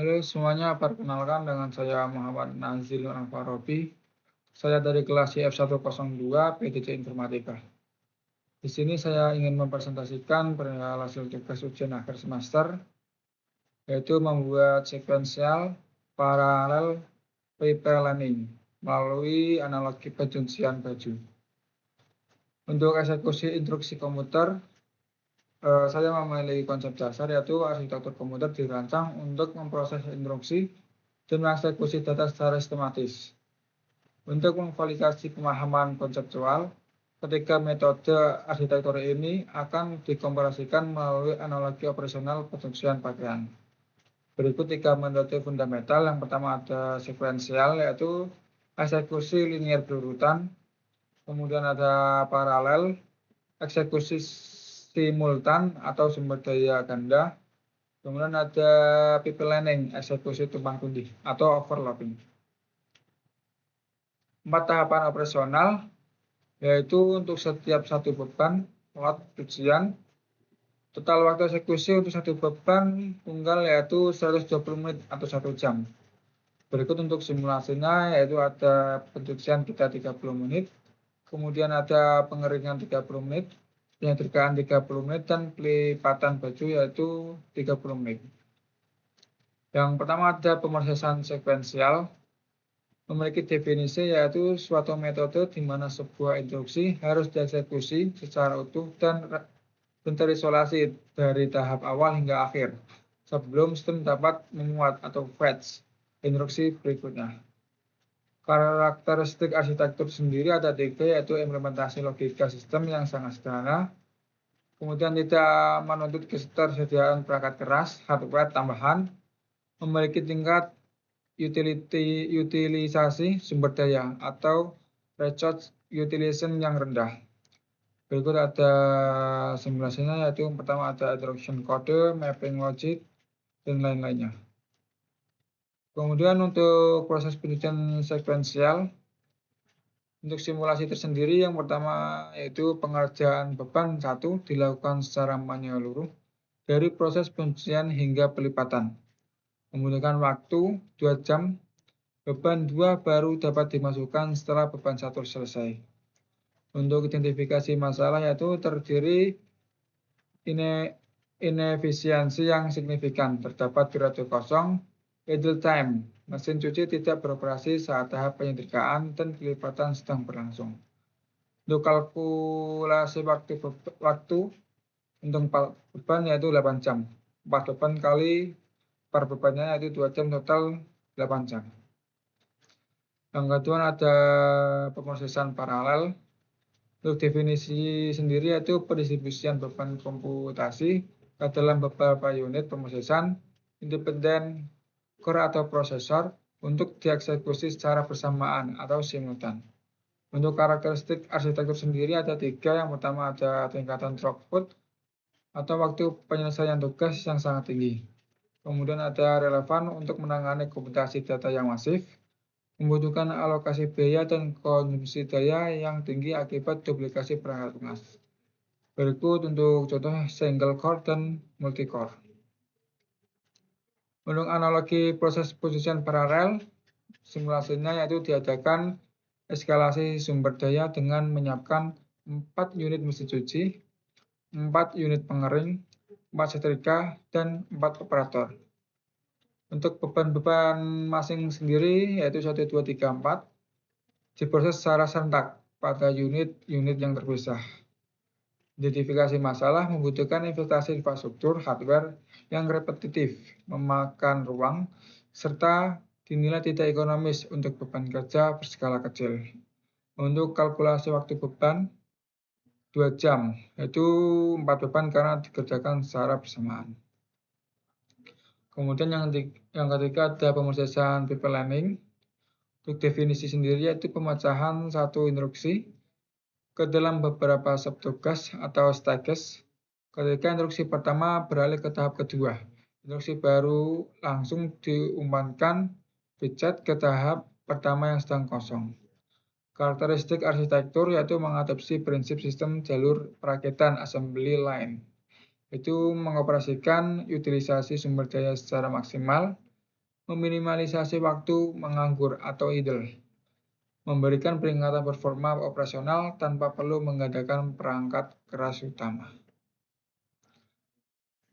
Halo semuanya, perkenalkan dengan saya Muhammad Nazil Al-Farabi. Saya dari kelas IF102 PTC Informatika. Di sini saya ingin mempresentasikan perihal hasil tugas ujian akhir semester, yaitu membuat sekuensial paralel paper learning melalui analogi pencucian baju. Untuk eksekusi instruksi komputer, saya memilih konsep dasar yaitu arsitektur komputer dirancang untuk memproses instruksi dan mengeksekusi data secara sistematis. Untuk memvalidasi pemahaman konseptual, ketiga metode arsitektur ini akan dikomparasikan melalui analogi operasional pencucian pakaian. Berikut tiga metode fundamental. Yang pertama ada sekuensial, yaitu eksekusi linear berurutan. Kemudian ada paralel, eksekusi simultan atau sumber daya ganda. Kemudian ada pipelining, eksekusi tumpang tindih atau overlapping. 4 tahapan operasional, yaitu untuk setiap satu beban lot ujian. Total waktu eksekusi untuk satu beban tunggal yaitu 120 menit atau 1 jam. Berikut untuk simulasinya, yaitu ada pencucian kita 30 menit, kemudian ada pengeringan 30 menit, penyetrkaan 30 menit, dan pelipatan baju yaitu 30 menit. Yang pertama ada pemrosesan sekuensial. Memiliki definisi yaitu suatu metode di mana sebuah instruksi harus dieksekusi secara utuh dan terisolasi dari tahap awal hingga akhir sebelum sistem dapat memuat atau fetch instruksi berikutnya. Karakteristik arsitektur sendiri ada 3, yaitu implementasi logika sistem yang sangat sederhana, kemudian tidak menuntut ketersediaan perangkat keras hardware tambahan, memiliki tingkat utilisasi sumber daya atau resource utilization yang rendah. Berikut ada simulasinya, yaitu yang pertama ada instruction code, mapping logic, dan lain-lainnya. Kemudian untuk proses penelitian sekuensial, untuk simulasi tersendiri yang pertama yaitu pengerjaan beban 1 dilakukan secara menyeluruh dari proses pencucian hingga pelipatan. Membutuhkan waktu 2 jam, beban 2 baru dapat dimasukkan setelah beban 1 selesai. Untuk identifikasi masalah yaitu terdiri inefisiensi yang signifikan, terdapat periode kosong, idle time, mesin cuci tidak beroperasi saat tahap penyetrkaan dan pelipatan sedang berlangsung. Untuk kalkulasi waktu untuk beban yaitu 8 jam, 4 beban kali per bebannya yaitu 2 jam, total 8 jam. Yang kedua ada pemrosesan paralel. Untuk definisi sendiri yaitu pendistribusian beban komputasi ke dalam beberapa unit pemrosesan independen core atau prosesor untuk dieksekusi secara bersamaan atau simultan. Untuk karakteristik arsitektur sendiri ada 3. Yang pertama ada tingkatan throughput atau waktu penyelesaian tugas yang sangat tinggi. Kemudian ada relevan untuk menangani komputasi data yang masif, membutuhkan alokasi biaya dan konsumsi daya yang tinggi akibat duplikasi perangkat lunas. Berikut untuk contoh single core dan multi core. Untuk analogi proses pencucian paralel, simulasinya yaitu diadakan eskalasi sumber daya dengan menyiapkan 4 unit mesin cuci, 4 unit pengering, 4 setrika, dan 4 operator. Untuk beban-beban masing sendiri yaitu 1, 2, 3, 4 diproses secara serentak pada unit-unit yang terpisah. Identifikasi masalah membutuhkan investasi infrastruktur hardware yang repetitif, memakan ruang, serta dinilai tidak ekonomis untuk beban kerja berskala kecil. Untuk kalkulasi waktu beban 2 jam, yaitu 4 beban karena dikerjakan secara bersamaan. Kemudian yang ketiga ada pemrosesan pipelining. Untuk definisi sendiri yaitu pemecahan satu instruksi ke dalam beberapa subtugas atau stages. Ketika instruksi pertama beralih ke tahap kedua, instruksi baru langsung diumpankan dicat ke tahap pertama yang sedang kosong. Karakteristik arsitektur yaitu mengadopsi prinsip sistem jalur perakitan assembly line, itu mengoperasikan utilisasi sumber daya secara maksimal, meminimalisasi waktu menganggur atau idle, memberikan peringatan performa operasional tanpa perlu menggandakan perangkat keras utama.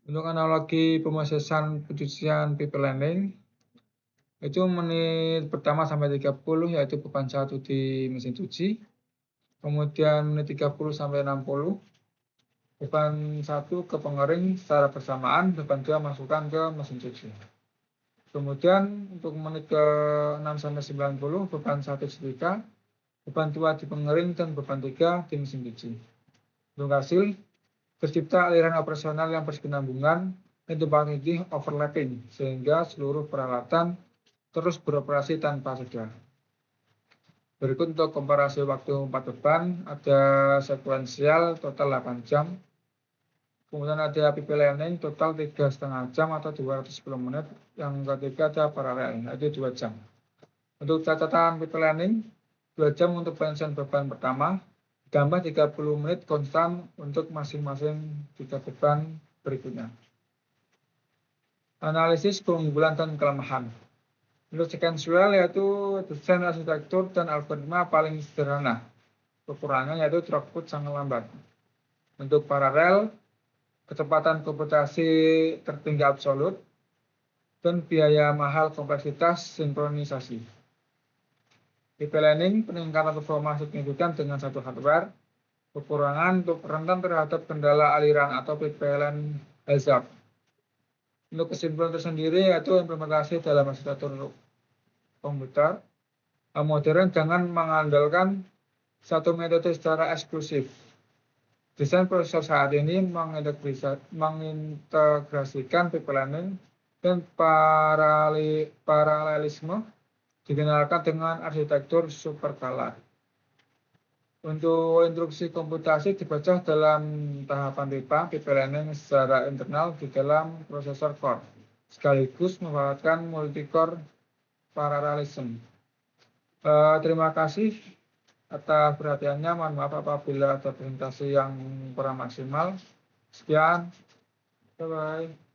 Untuk analogi pemrosesan pencucian pipelining, itu menit pertama sampai 30 yaitu beban 1 di mesin cuci, kemudian menit 30 sampai 60 beban 1 ke pengering secara bersamaan, beban 2 masukkan ke mesin cuci. Kemudian untuk menit ke 6 sampai 90 beban 1 setrika, beban 2 di pengering dan beban 3 di mesin cuci. Untuk hasil, tercipta aliran operasional yang berkesinambungan dan tumpang tindih overlapping sehingga seluruh peralatan terus beroperasi tanpa jeda. Berikut untuk komparasi waktu 4 beban, ada sekuensial total 8 jam, kemudian ada pipelining total 3,5 jam atau 210 menit, yang ketiga ada paralel yaitu 2 jam. Untuk catatan pipelining, 2 jam untuk pensiun beban pertama, ditambah 30 menit konstan untuk masing-masing 3 beban berikutnya. Analisis keunggulan dan kelemahan. Untuk sekuensial yaitu desain arsitektur dan algoritma paling sederhana. Kekurangannya yaitu throughput sangat lambat. Untuk paralel, kecepatan komputasi tertinggi absolut dan biaya mahal kompleksitas sinkronisasi. Pipelining peningkatan performa signifikan dengan satu hardware. Kekurangan untuk rentan terhadap kendala aliran atau pipeline hazard. Untuk kesimpulan tersendiri yaitu implementasi dalam arsitektur komputer modern jangan mengandalkan satu metode secara eksklusif. Desain prosesor saat ini mengintegrasikan pipelining dan paralelisme dikenalkan dengan arsitektur supercalar. Untuk instruksi komputasi dibaca dalam tahapan pipa pipelining secara internal di dalam prosesor core, sekaligus memanfaatkan multi-core paralelism. Terima kasih atas perhatiannya. Mohon maaf apabila ada presentasi yang kurang maksimal. Sekian. Bye-bye.